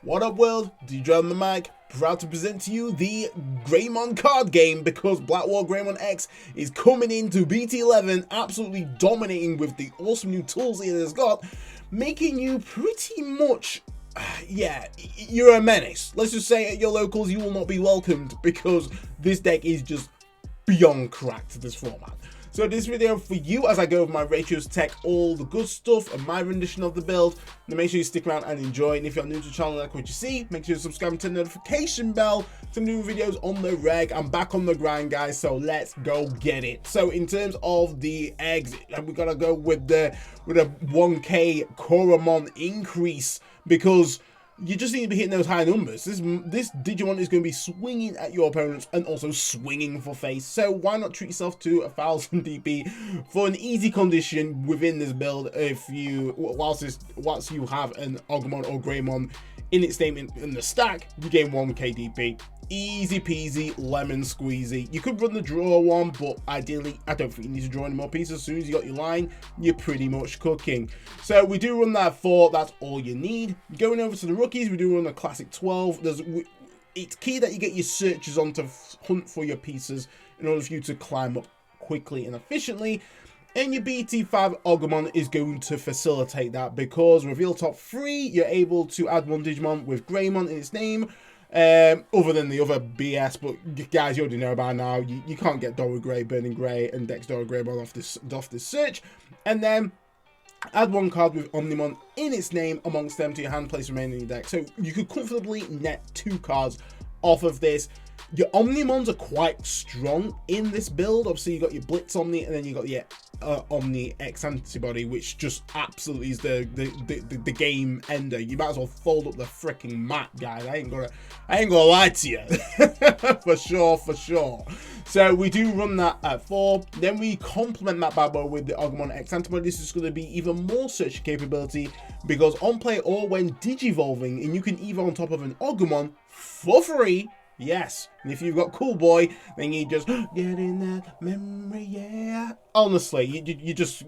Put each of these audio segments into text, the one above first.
What up world, DJ on the mic, proud to present to you the Greymon card game because BlackWarGreymon X is coming into BT11 absolutely dominating with the awesome new tools it has got, making you pretty much, yeah, you're a menace. Let's just say at your locals you will not be welcomed because this deck is just beyond cracked, this format. So this video for you as I go over my ratios, tech, all the good stuff and my rendition of the build. Now make sure you stick around and enjoy, and if you're new to the channel and like what you see, make sure you subscribe and turn the notification bell. Some new videos on the reg. I'm back on the grind, guys, so let's go get it. So in terms of the eggs, we gotta go with a 1k Koromon increase because you just need to be hitting those high numbers. This Digimon is going to be swinging at your opponents and also swinging for face. So why not treat yourself to 1000 DP for an easy condition within this build? If you whilst you have an Agumon or Greymon in its name in the stack, you gain 1k DP. Easy peasy, lemon squeezy. You could run the draw one, but ideally I don't think you need to draw any more pieces. As soon as you got your line, you're pretty much cooking. So we do run that 4, that's all you need. Going over to the rookies, we do run a classic 12. It's key that you get your searches on to hunt for your pieces in order for you to climb up quickly and efficiently. And your BT5 Agumon is going to facilitate that because reveal top 3, you're able to add one Digimon with Greymon in its name. Other than the other BS, but guys, you already know about now, you can't get Dora Grey, Burning Grey, and Dex Dora Greymon off this search. And then add one card with Omnimon in its name amongst them to your hand, place remaining in your deck. So you could comfortably net 2 cards off of this. Your Omnimons are quite strong in this build. Obviously, you got your Blitz Omni, and then you got your Omni X antibody, which just absolutely is the game ender. You might as well fold up the freaking mat, guys. I ain't gonna lie to you. for sure. So we do run that at 4. Then we complement that bad boy with the Agumon X antibody. This is going to be even more search capability because on play or when digivolving, and you can evolve on top of an Agumon for free. Yes, and if you've got Cool Boy, then you just get in that memory, yeah. Honestly,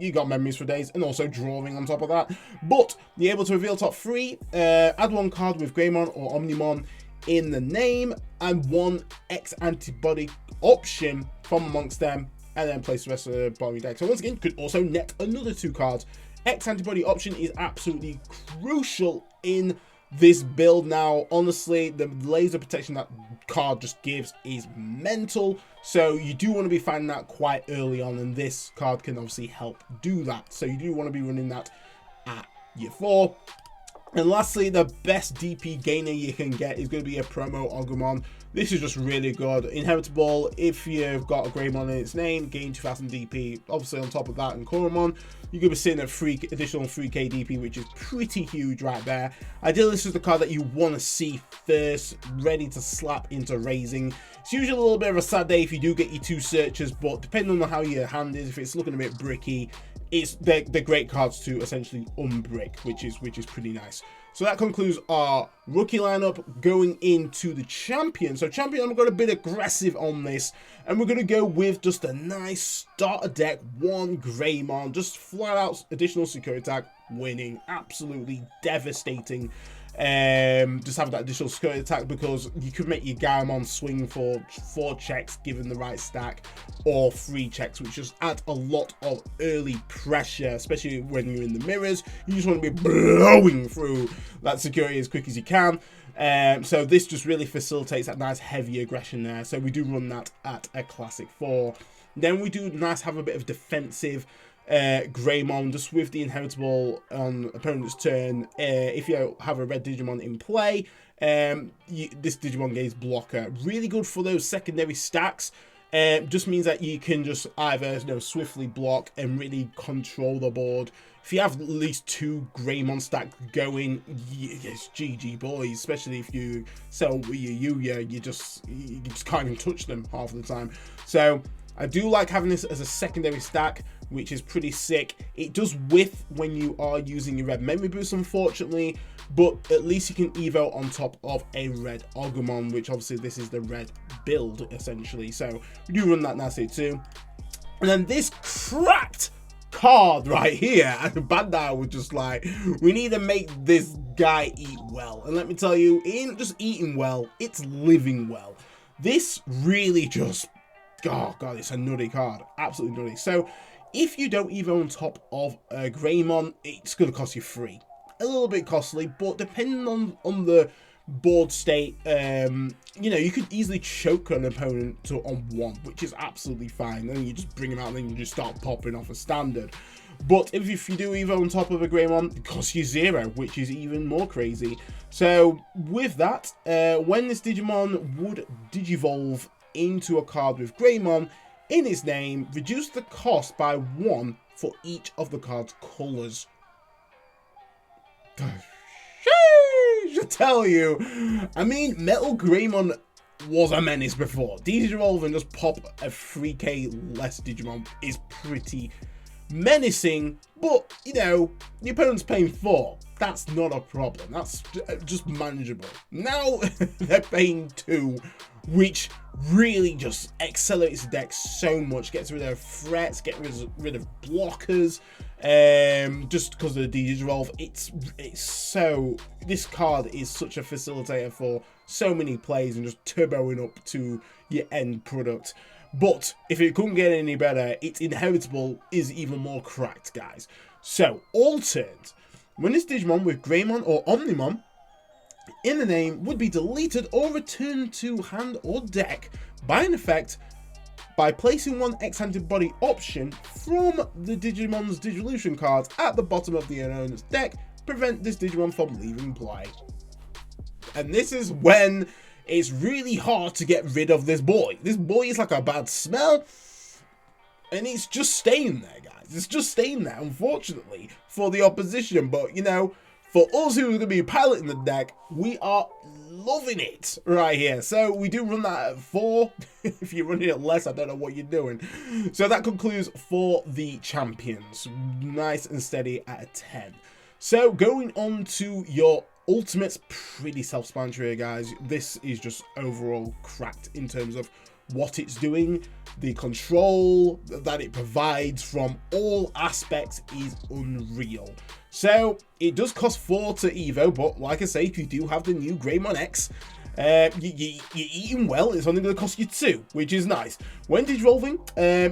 you got memories for days, and also drawing on top of that. But you're able to reveal top 3, add one card with Greymon or Omnimon in the name, and one X antibody option from amongst them, and then place the rest of the bottom of your deck. So once again, you could also net another 2 cards. X antibody option is absolutely crucial in this build now. Honestly, the laser protection that card just gives is mental, so you do want to be finding that quite early on, and this card can obviously help do that. So you do want to be running that at year 4. And lastly, the best DP gainer you can get is going to be a promo Agumon. This is just really good. Inheritable, if you've got a Greymon in its name, gain 2000 DP. Obviously, on top of that, in Koromon, you're going to be sitting at additional 3k DP, which is pretty huge right there. Ideally, this is the card that you want to see first, ready to slap into raising. It's usually a little bit of a sad day if you do get your 2 searches, but depending on how your hand is, if it's looking a bit bricky, they're great cards to essentially unbrick, which is pretty nice. So that concludes our rookie lineup. Going into the champion. So champion, I'm going a bit aggressive on this, and we're going to go with just a nice starter deck, 1 Greymon, just flat out additional security attack, winning, absolutely devastating. Just have that additional security attack because you could make your Gaimon swing for 4 checks given the right stack, or 3 checks, which just add a lot of early pressure, especially when you're in the mirrors. You just want to be blowing through that security as quick as you can. So this just really facilitates that nice heavy aggression there. So we do run that at a classic 4. Then we do have a bit of defensive Greymon, just with the inheritable on opponent's turn. If you have a red Digimon in play, this Digimon gains blocker. Really good for those secondary stacks. Just means that you can just either swiftly block and really control the board. If you have at least 2 Greymon stacks going, yes, GG boys. Especially if you sell Yuya, you just can't even touch them half the time. So I do like having this as a secondary stack, which is pretty sick. It does whiff when you are using your red memory boost, unfortunately, but at least you can evo on top of a red Agumon, which obviously this is the red build essentially. So we do run that nicely too. And then this cracked card right here, and Bandai was just like, we need to make this guy eat well. And let me tell you, it ain't just eating well, it's living well. This really just, oh god, it's a nutty card, absolutely nutty. So if you don't Evo on top of Greymon, it's going to cost you 3. A little bit costly, but depending on the board state, you know, you could easily choke an opponent on 1, which is absolutely fine. Then you just bring him out and then you just start popping off a standard. But if you do Evo on top of a Greymon, it costs you 0, which is even more crazy. So with that, when this Digimon would Digivolve into a card with Greymon in its name, reduce the cost by 1 for each of the card's colours. I tell you, I mean, Metal Greymon was a menace before. Digivolve and just pop a 3k less Digimon is pretty menacing, but you know, the opponent's paying 4. That's not a problem. That's just manageable. Now they're paying 2, which really just accelerates the deck so much, gets rid of threats, gets rid of blockers, just because of the Digivolve. It's so, this card is such a facilitator for so many plays and just turboing up to your end product. But if it couldn't get any better, its inheritable is even more cracked, guys. So altered, when this Digimon with Greymon or Omnimon in the name would be deleted or returned to hand or deck by an effect by placing 1 X-Antibody option from the Digimon's Digivolution cards at the bottom of the opponent's deck, prevent this Digimon from leaving play. And this is when it's really hard to get rid of this boy. This boy is like a bad smell, and it's just staying there, guys. It's just staying there, unfortunately, for the opposition. But, you know, for us who are going to be piloting the deck, we are loving it right here. So we do run that at 4. If you're running it less, I don't know what you're doing. So that concludes for the champions. Nice and steady at a 10. So going on to your ultimates, pretty self-explanatory, guys. This is just overall cracked in terms of what it's doing. The control that it provides from all aspects is unreal. So it does cost 4 to Evo, but like I say, if you do have the new Greymon X, you're eating well. It's only going to cost you 2, which is nice. When Digivolving,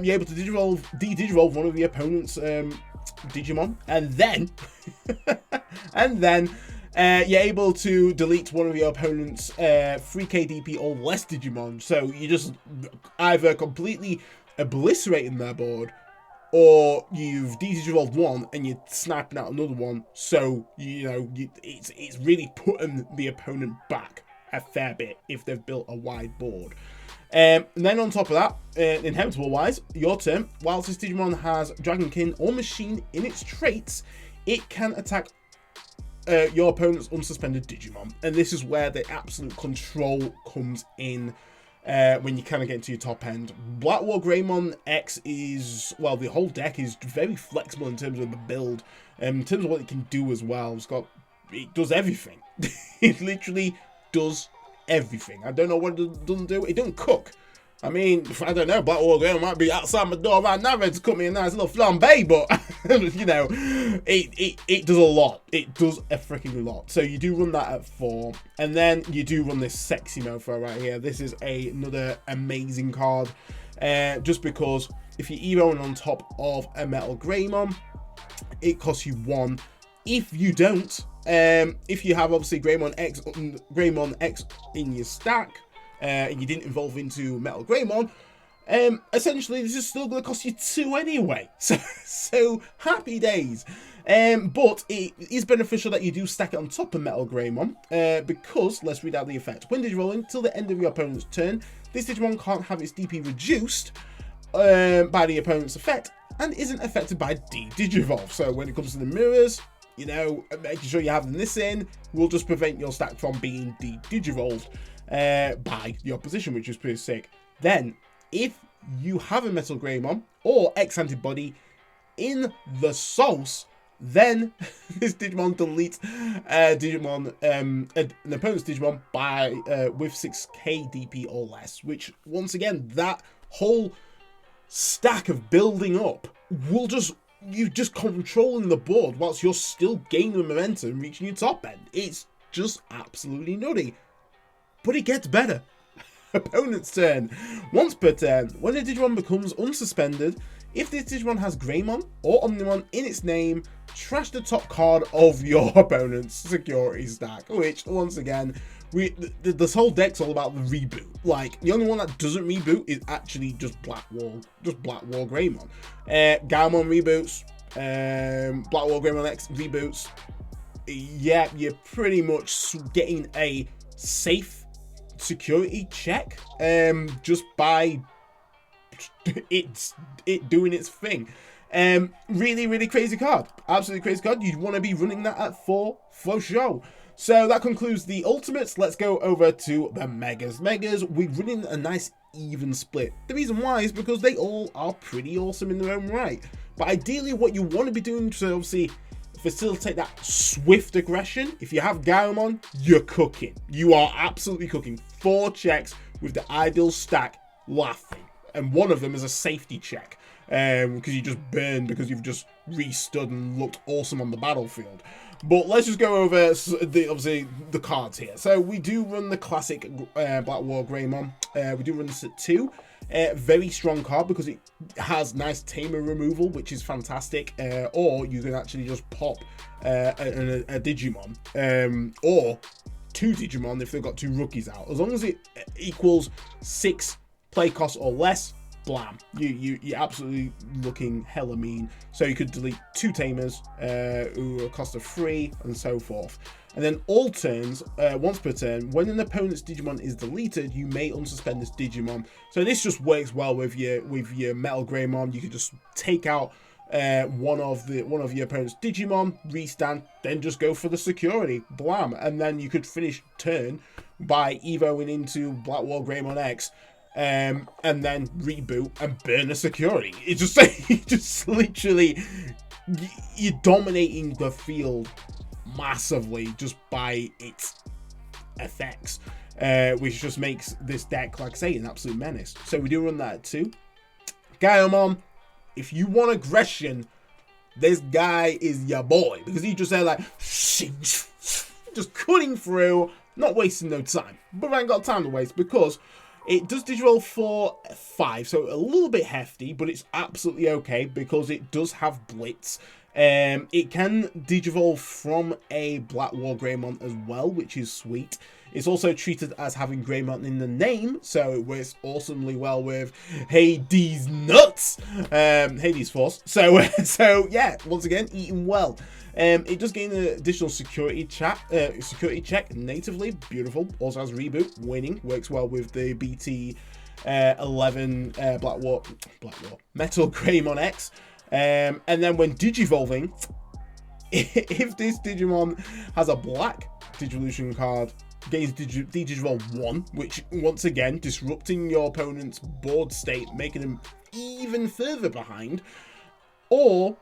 you're able to de-Digivolve one of your opponent's Digimon, and then you're able to delete one of your opponent's 3k DP or less Digimon. So you just either completely obliterating their board, or you've de-Digivolved 1 and you're sniping out another one. So you know it's really putting the opponent back a fair bit if they've built a wide board. And then on top of that, inheritable wise, your turn, whilst this Digimon has Dragonkin or Machine in its traits, it can attack your opponent's unsuspended Digimon. And this is where the absolute control comes in when you kind of get into your top end. BlackWarGreymon X is, well, the whole deck is very flexible in terms of the build, in terms of what it can do as well. It does everything. It literally does everything. I don't know what it doesn't do. It doesn't cook. I mean, I don't know, BlackWarGreymon might be outside my door right now ready to cook me a nice little flambe, but you know, it does a lot. It does a freaking lot. So you do run that at 4, and then you do run this sexy mofo right here. This is another amazing card, just because if you're Evoing on top of a Metal Greymon, it costs you 1. If you don't, if you have obviously Greymon X in your stack, and you didn't evolve into Metal Greymon, essentially this is still going to cost you 2 anyway. So happy days. But it is beneficial that you do stack it on top of Metal Greymon, because, let's read out the effect. When Digirolling till the end of your opponent's turn, this Digimon can't have its DP reduced by the opponent's effect, and isn't affected by Digivolve. So when it comes to the mirrors, you know, making sure you have this in will just prevent your stack from being Digivolved by the opposition, which is pretty sick. Then, if you have a Metal Greymon or X-Antibody in the source, then this Digimon deletes an opponent's Digimon by with 6k DP or less, which once again, that whole stack of building up will just you're just controlling the board whilst you're still gaining momentum and reaching your top end. It's just absolutely nutty. But it gets better. Opponent's turn. Once per turn, when a Digimon becomes unsuspended, if this Digimon has Greymon or Omnimon in its name, trash the top card of your opponent's security stack. Which, once again, this whole deck's all about the reboot. Like, the only one that doesn't reboot is actually just BlackWarGreymon. Gaomon reboots, BlackWarGreymon X reboots. Yeah, you're pretty much getting a safe security check just by it doing its thing. Really crazy card, absolutely crazy card. You'd want to be running that at 4 for sure. So that concludes the ultimates. Let's go over to the megas. We're running a nice even split. The reason why is because they all are pretty awesome in their own right, but ideally what you want to be doing to obviously facilitate that swift aggression, if you have Gaomon, you're cooking. You are absolutely cooking. 4 checks with the ideal stack, laughing. And one of them is a safety check, because you just burned because you've just restood and looked awesome on the battlefield. But let's just go over obviously the cards here. So we do run the classic BlackWarGreymon. We do run this at 2. Very strong card because it has nice Tamer removal, which is fantastic. Or you can actually just pop a Digimon, or 2 Digimon if they've got 2 rookies out. As long as it equals 6 play cost or less, blam, you're absolutely looking hella mean. So you could delete 2 Tamers who are cost of 3 and so forth. And then all turns, once per turn, when an opponent's Digimon is deleted, you may unsuspend this Digimon. So this just works well with your Metal Greymon. You could just take out one of your opponent's Digimon, restand, then just go for the security, blam, and then you could finish turn by evoing into BlackWarGreymon X. And then reboot and burn a security. It's just literally, you're dominating the field massively just by its effects, which just makes this deck, like I say, an absolute menace. So we do run that at 2. Gaomon, if you want aggression, this guy is your boy, because he just said like just cutting through, not wasting no time. But I ain't got time to waste because it does digiroll for 5, so a little bit hefty, but it's absolutely okay because it does have Blitz. It can digivolve from a BlackWarGreymon as well, which is sweet. It's also treated as having Greymon in the name, so it works awesomely well with Hades Nuts, Hades Force. So yeah, once again, eating well. It does gain an additional security check natively, beautiful. Also has reboot, winning, works well with the BT11 Metal Greymon X. And then when digivolving, if this Digimon has a black Digivolution card, gains Digivolve 1, which once again disrupting your opponent's board state, making them even further behind, or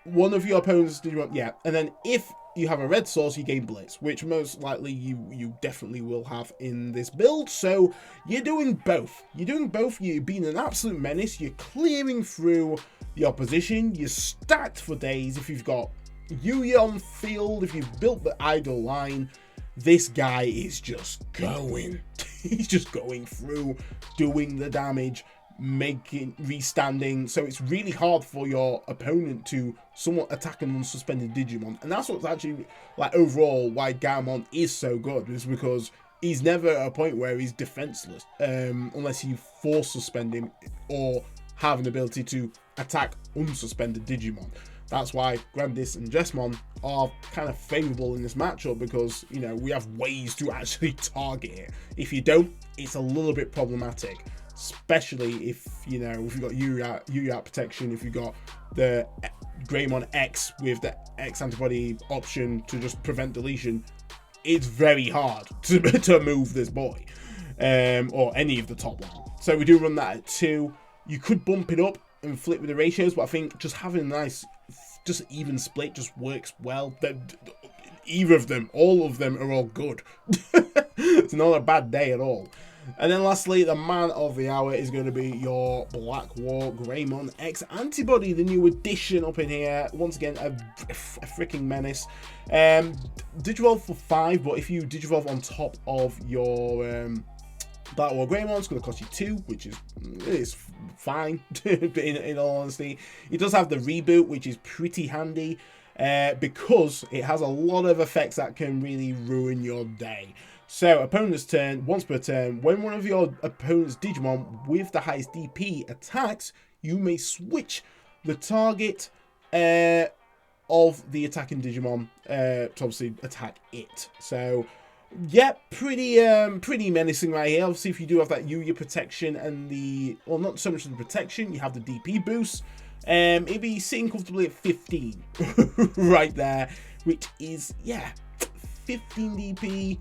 one of your opponent's Digimon, yeah, and then if you have a red source, you gain Blitz, which most likely you definitely will have in this build. So you're doing both. You're being an absolute menace. You're clearing through the opposition. You're stacked for days. If you've got Yuya on field, if you've built the idle line, this guy is just going. He's just going through, doing the damage, restanding. So it's really hard for your opponent to somewhat attack an unsuspended Digimon, and that's what's actually, like, overall why Gaomon is so good, is because he's never at a point where he's defenseless, unless you force suspend him or have an ability to attack unsuspended Digimon. That's why Grandis and Jesmon are kind of favourable in this matchup, because, you know, we have ways to actually target it. If you don't, it's a little bit problematic, especially if, you know, if you've got Yuya protection, if you've got the Greymon X with the X antibody option to just prevent deletion. It's very hard to move this boy, or any of the top line. So we do run that at 2. You could bump it up and flip with the ratios, but I think just having a nice, just even split just works well. Either of them, all of them are all good. It's not a bad day at all. And then lastly, the man of the hour is going to be your BlackWarGreymon X antibody, the new addition up in here. Once again, a freaking menace. Digivolve for 5, but if you Digivolve on top of your BlackWarGreymon, it's going to cost you 2, which is fine, in all honesty. It does have the reboot, which is pretty handy, because it has a lot of effects that can really ruin your day. So, opponent's turn, once per turn, when one of your opponent's Digimon with the highest DP attacks, you may switch the target of the attacking Digimon to obviously attack it. So, yeah, pretty menacing right here. Obviously, if you do have that Yuya protection and the, well, not so much of the protection, you have the DP boost. It'd be sitting comfortably at 15 right there, which is, yeah, 15 DP.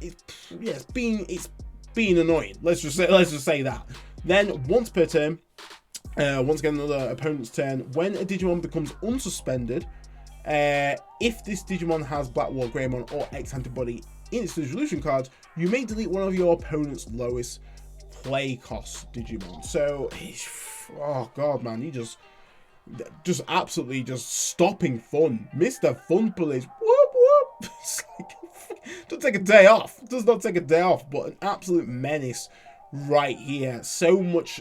It's being annoying. Let's just say that. Then once per turn, once again another opponent's turn, when a Digimon becomes unsuspended, if this Digimon has BlackWarGreymon or X antibody in its resolution cards, you may delete one of your opponent's lowest play cost Digimon. So, oh god, man, he just absolutely just stopping fun. Mr. Fun Police. Whoop whoop. It's like, doesn't take a day off. Does not take a day off, but an absolute menace right here. So much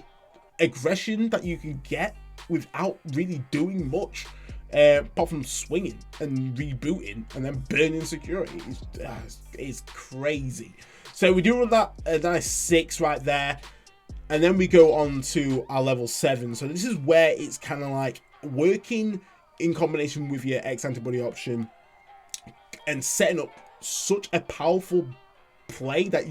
aggression that you can get without really doing much, apart from swinging and rebooting and then burning security. It's crazy. So we do run that a nice 6 right there, and then we go on to our level 7. So this is where it's kind of like working in combination with your X antibody option and setting up such a powerful play that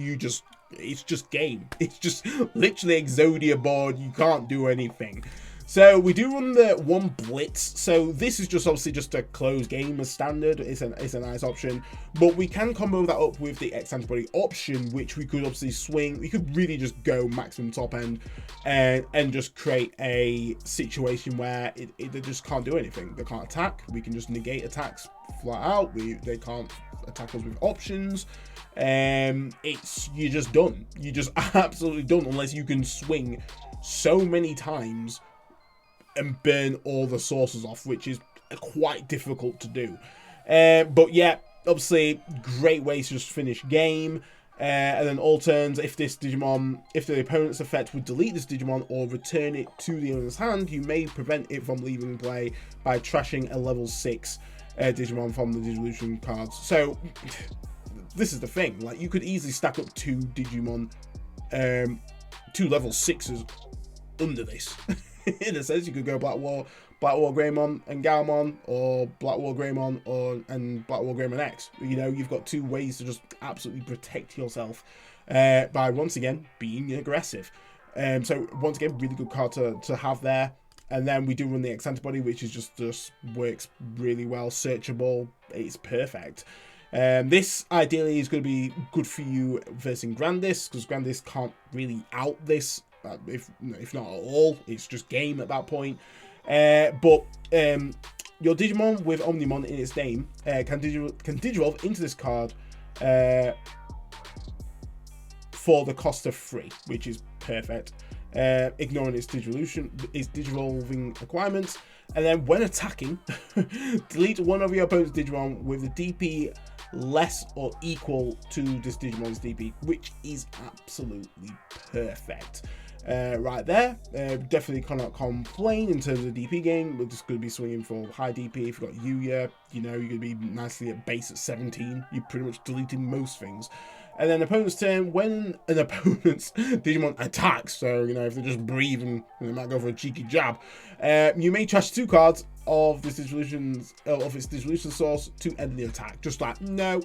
it's just game. It's just literally Exodia board. You can't do anything. So we do run the 1 blitz. So this is just obviously just a closed game as standard. It's a nice option, but we can combo that up with the X antibody option, which we could obviously swing. We could really just go maximum top end and just create a situation where they just can't do anything. They can't attack. We can just negate attacks flat out. They can't attack us with options. You're just done. You're just absolutely done unless you can swing so many times and burn all the sources off, which is quite difficult to do. But yeah, obviously great way to just finish game. And then all turns, if the opponent's effect would delete this Digimon or return it to the owner's hand, you may prevent it from leaving play by trashing a level 6 Digimon from the Digillusion cards. So this is the thing, like you could easily stack up 2 Digimon, 2 level 6s under this. In a sense, you could go BlackWarGreymon and Galmon, or BlackWarGreymon and BlackWarGreymon X. You know, you've got 2 ways to just absolutely protect yourself by once again being aggressive. So once again, really good card to have there. And then we do run the X antibody, which is just works really well, searchable. It's perfect. This ideally is going to be good for you versus Grandis, because Grandis can't really out this. If not at all, it's just game at that point. But your Digimon with Omnimon in its name can Digivolve into this card for the cost of 3, which is perfect. Ignoring its Digivolving requirements. And then when attacking, delete one of your opponent's Digimon with a DP less or equal to this Digimon's DP, which is absolutely perfect. Right there, definitely cannot complain in terms of the DP game. We're just going to be swinging for high DP. If you've got Yuya, you know, you're going to be nicely at base at 17. You're pretty much deleting most things. And then opponent's turn, when an opponent's Digimon attacks, so, you know, if they're just breathing, they might go for a cheeky jab, you may trash 2 cards of this of its dissolution source to end the attack. Just like, no,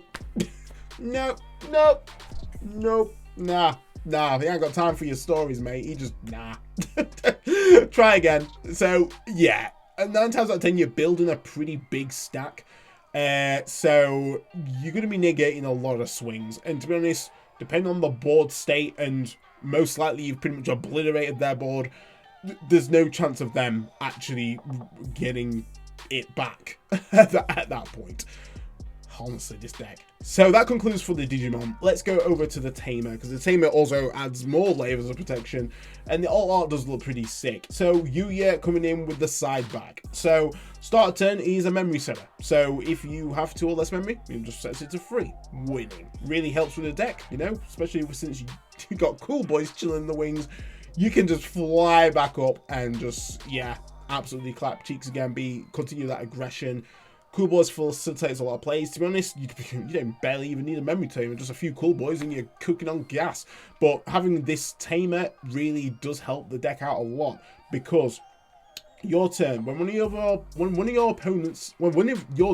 no, no, no, nah. Nah, he ain't got time for your stories, mate. He just, nah. Try again. So, yeah. And 9 times out of 10, you're building a pretty big stack. So, you're going to be negating a lot of swings. And to be honest, depending on the board state, and most likely you've pretty much obliterated their board, there's no chance of them actually getting it back at that point. honestly, this deck. So that concludes for the Digimon. Let's go over to the Tamer, because the Tamer also adds more layers of protection, and the alt art does look pretty sick. So Yuya coming in with the side bag. So start turn is a memory setter. So if you have 2 or less memory, you just set it to 3. Winning. Really helps with the deck, you know, especially since you got cool boys chilling in the wings. You can just fly back up and just, yeah, absolutely clap cheeks again, continue that aggression. Cool Boys facilitates a lot of plays. To be honest, you don't barely even need a memory tamer, just a few Cool Boys and you're cooking on gas. But having this tamer really does help the deck out a lot, because your turn, when one of your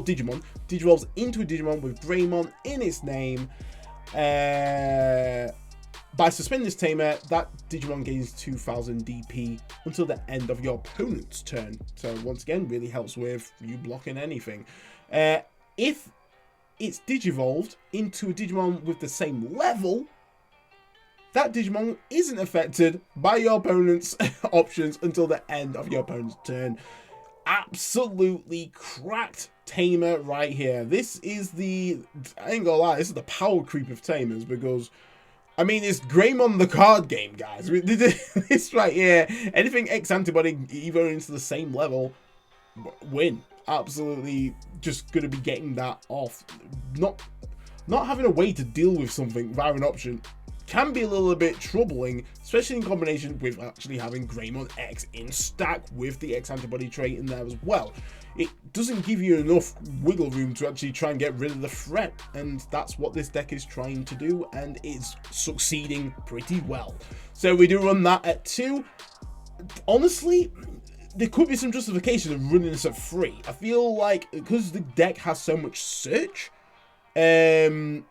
Digimon digivolves into a Digimon with Greymon in its name, by suspending this tamer, that Digimon gains 2000 DP until the end of your opponent's turn. So once again, really helps with you blocking anything. If it's digivolved into a Digimon with the same level, that Digimon isn't affected by your opponent's options until the end of your opponent's turn. Absolutely cracked tamer right here. This is I ain't gonna lie, this is the power creep of tamers, because I mean, it's Greymon the card game, guys. This right here, anything X antibody either into the same level, win. Absolutely, just gonna be getting that off. Not having a way to deal with something via an option can be a little bit troubling, especially in combination with actually having Greymon X in stack with the X antibody trait in there as well. It doesn't give you enough wiggle room to actually try and get rid of the threat, and that's what this deck is trying to do, and it's succeeding pretty well. So we do run that at 2. Honestly, there could be some justification of running this at 3. I feel like because the deck has so much search, there's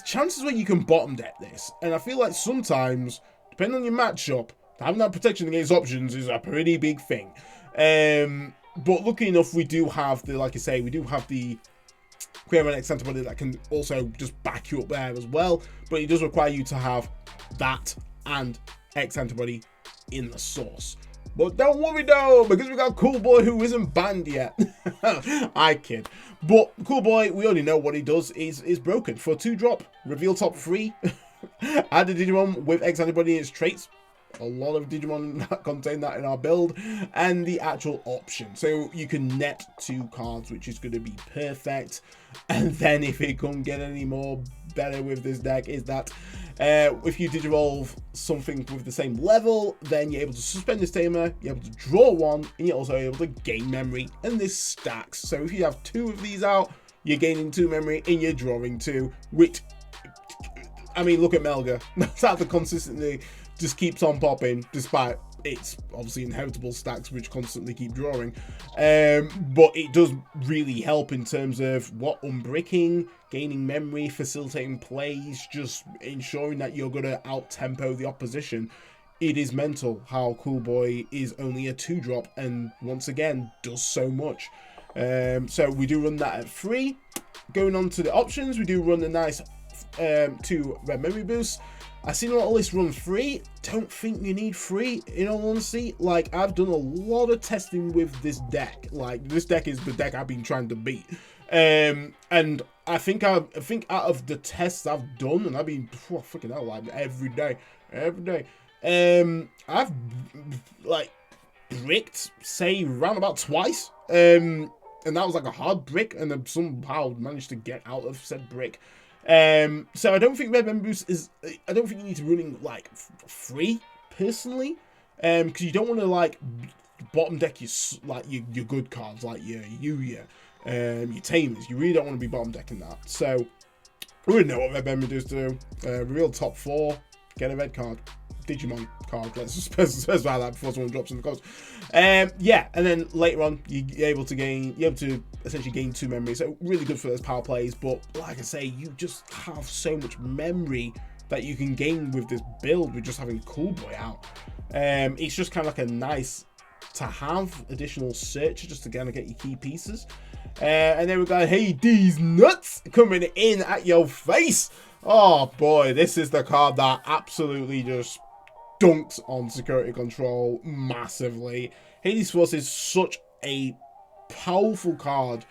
chances where you can bottom deck this, and I feel like sometimes, depending on your matchup, having that protection against options is a pretty big thing. But lucky enough, we do have like I say, we do have the Greymon X antibody that can also just back you up there as well. But it does require you to have that and X antibody in the source. But don't worry though, because we got Cool Boy who isn't banned yet. I kid. But Cool Boy, we already know what he does is broken. For 2-drop, reveal top 3, add a Digimon with X antibody in its traits. A lot of Digimon that contain that in our build, and the actual option, so you can net 2 cards, which is going to be perfect. And then if it couldn't get any more better with this deck, is that if you digivolve something with the same level, then you're able to suspend this tamer, you're able to draw 1, and you're also able to gain memory, and this stacks. So if you have 2 of these out, you're gaining 2 memory and you're drawing 2, which, I mean, look at Melga. That's how the consistently just keeps on popping, despite its obviously inheritable stacks which constantly keep drawing. But it does really help in terms of unbricking, gaining memory, facilitating plays, just ensuring that you're gonna out tempo the opposition. It is mental how Cool Boy is only a 2-drop and once again does so much. So we do run that at 3. Going on to the options, we do run a nice 2 red memory boosts. I've seen a lot of lists run 3. Don't think you need 3, in all honesty. Like, I've done a lot of testing with this deck. Like, this deck is the deck I've been trying to beat. And I think out of the tests I've done, and I've been freaking hell, like every day. I've like bricked, say, round about twice. And that was like a hard brick, and then somehow managed to get out of said brick. So I don't think Red Memory Boost is, I don't think you need to run in like 3 personally, because you don't want to like bottom deck your good cards like your Yuya, your Tamers. You really don't want to be bottom decking that. So we already know what Red Memory Boost do. Reveal top 4, get a red card. Digimon card, let's specify that before someone drops in the comments. Yeah, and then later on you're able to essentially gain 2 memory, so really good for those power plays. But like I say, you just have so much memory that you can gain with this build with just having Cool Boy out. It's just kind of like a nice to have additional search just to kind of get your key pieces. And then we got Hades Nuts coming in at your face. Oh boy, this is the card that absolutely just dunks on security control massively. Hades Force is such a powerful card,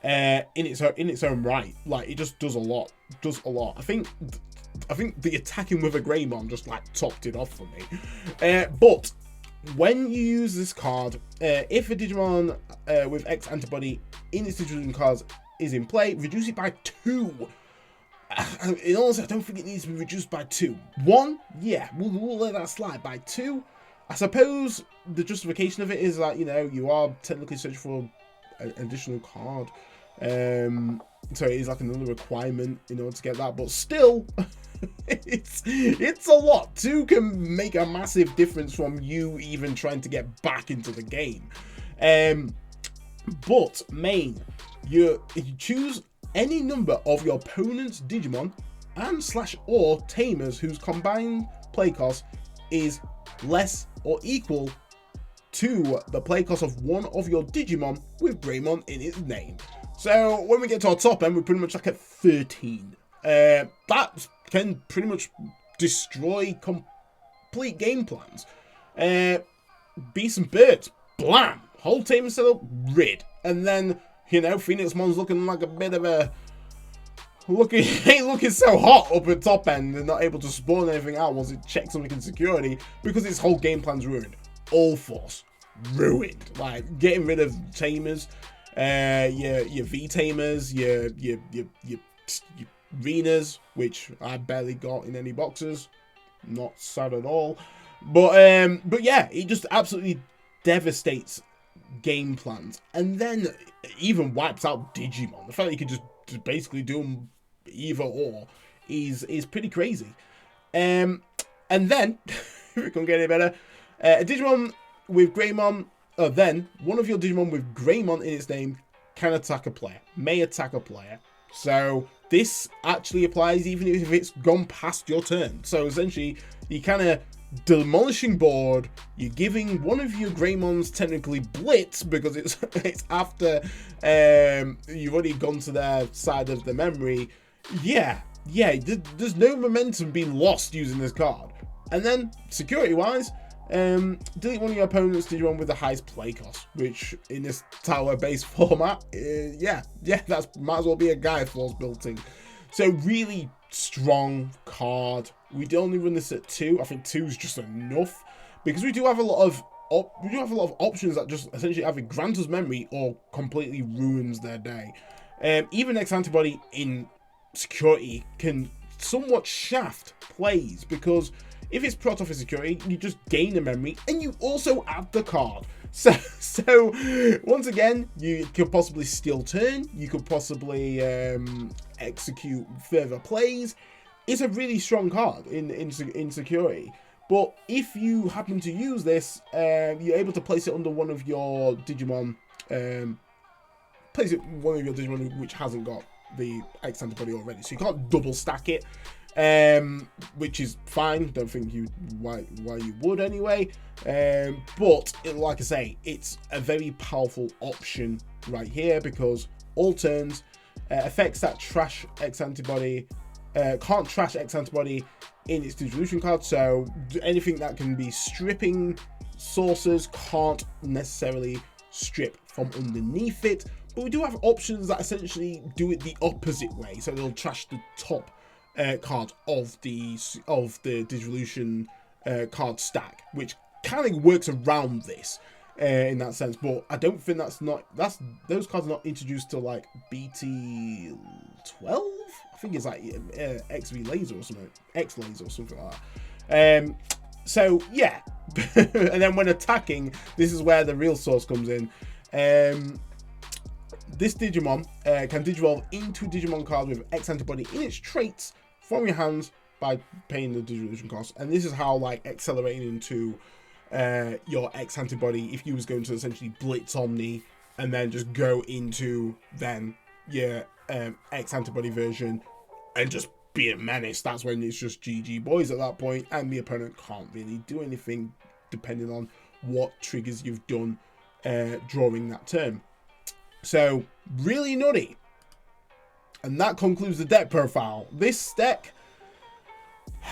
in its own right. Like, it just does a lot. I think the attacking with a Greymon just like topped it off for me. But when you use this card, if a Digimon with X antibody in its distribution cards is in play, reduce it by 2. In all honesty, I don't think it needs to be reduced by 2. 1, yeah, we'll let that slide. By 2, I suppose the justification of it is that, you know, you are technically searching for an additional card. So it is like another requirement in order to get that, but still, it's a lot. 2 can make a massive difference from you even trying to get back into the game. But main, you choose any number of your opponent's Digimon and / or Tamers whose combined play cost is less or equal to the play cost of one of your Digimon with Greymon in its name. So when we get to our top end, we're pretty much like at 13. That can pretty much destroy complete game plans. Beasts and Birds, blam! Whole team setup, rid. And then, you know, Phoenixmon's looking like a bit of a... ain't looking so hot up at top end and not able to spawn anything out once it checks something in security because its whole game plan's ruined. All Force, ruined. Like, getting rid of Tamers, your V-Tamers, your Renas, which I barely got in any boxes. Not sad at all. But yeah, it just absolutely devastates game plans. And then even wipes out Digimon. The fact that you could just basically do them either or is pretty crazy. And then, if it can get any better, a Digimon with Greymon, then one of your Digimon with Greymon in its name can attack a player, may attack a player. So this actually applies even if it's gone past your turn. So essentially, you kind of demolishing board, you're giving one of your Greymons technically blitz because it's after you've already gone to their side of the memory. Yeah, there's no momentum being lost using this card. And then security wise, delete one of your opponent's Digimon with the highest play cost, which in this tower based format, yeah, that's might as well be a Gaia Force built in. So really strong card. We'd only run this at 2. I think 2 is just enough because we do have a lot of options that just essentially either grant us memory or completely ruins their day. Even X antibody in security can somewhat shaft plays because if it's Prot Office security, you just gain a memory and you also add the card. So once again, you could possibly steal turn, you could possibly execute further plays. It's a really strong card in security. But if you happen to use this, you're able to place it under one of your Digimon, which hasn't got the X antibody already. So you can't double stack it. Which is fine. Don't think why you would anyway. But like I say, it's a very powerful option right here because all turns effects that trash X antibody can't trash X antibody in its dissolution card. So anything that can be stripping sources can't necessarily strip from underneath it. But we do have options that essentially do it the opposite way. So they'll trash the top card of the dissolution card stack, which kind of works around this in that sense. But I don't think those cards are not introduced to like BT11. I think it's like XV laser or something, X laser or something like that. So yeah, and then when attacking, this is where the real source comes in. This Digimon can digivolve into Digimon card with X antibody in its traits from your hands by paying the dissolution cost. And this is how like accelerating into your X antibody, if you was going to essentially blitz Omni and then just go into then your X antibody version and just be a menace. That's when it's just GG boys at that point, and the opponent can't really do anything depending on what triggers you've done drawing that turn. So really nutty. And that concludes the deck profile. This deck,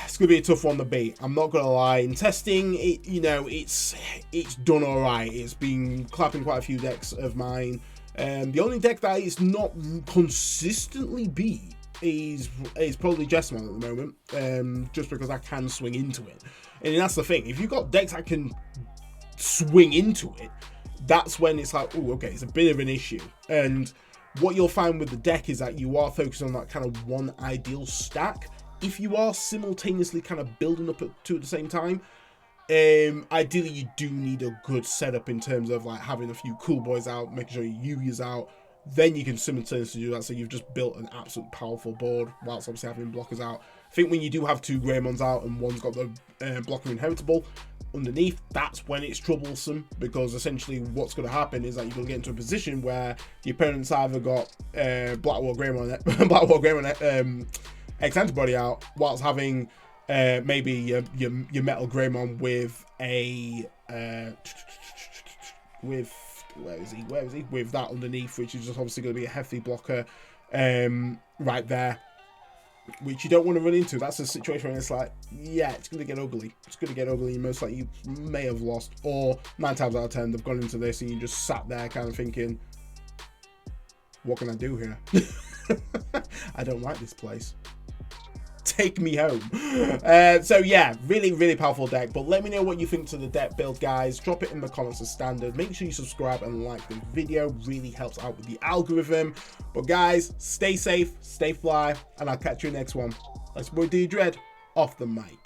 it's gonna be a tough one to beat. I'm not gonna lie. In testing, it's done all right. It's been clapping quite a few decks of mine. The only deck that is not consistently beat is probably Jessamon at the moment, just because I can swing into it. And that's the thing, if you've got decks that can swing into it, that's when it's like, oh, okay, it's a bit of an issue. And what you'll find with the deck is that you are focused on that kind of one ideal stack. If you are simultaneously kind of building up two at the same time, ideally you do need a good setup in terms of like having a few cool boys out, making sure your Yugi's out. Then you can simultaneously do that, so you've just built an absolute powerful board whilst obviously having blockers out. I think when you do have two Greymons out and one's got the blocker inheritable underneath, that's when it's troublesome, because essentially what's going to happen is that you're going to get into a position where the opponent's either got BlackWarGreymon X antibody out whilst having maybe your Metal Greymon with a where is he? With that underneath, which is just obviously going to be a hefty blocker right there, which you don't want to run into. That's a situation where it's like, yeah, it's going to get ugly. It's going to get ugly. Most likely you may have lost, or 9 times out of 10 they've gone into this and you just sat there kind of thinking, what can I do here? I don't like this place. Take me home. So yeah, really powerful deck. But let me know what you think to the deck build, guys. Drop it in the comments as standard. Make sure you subscribe and like the video. Really helps out with the algorithm. But guys, stay safe, stay fly, and I'll catch you next one. That's boy D Dread off the mic.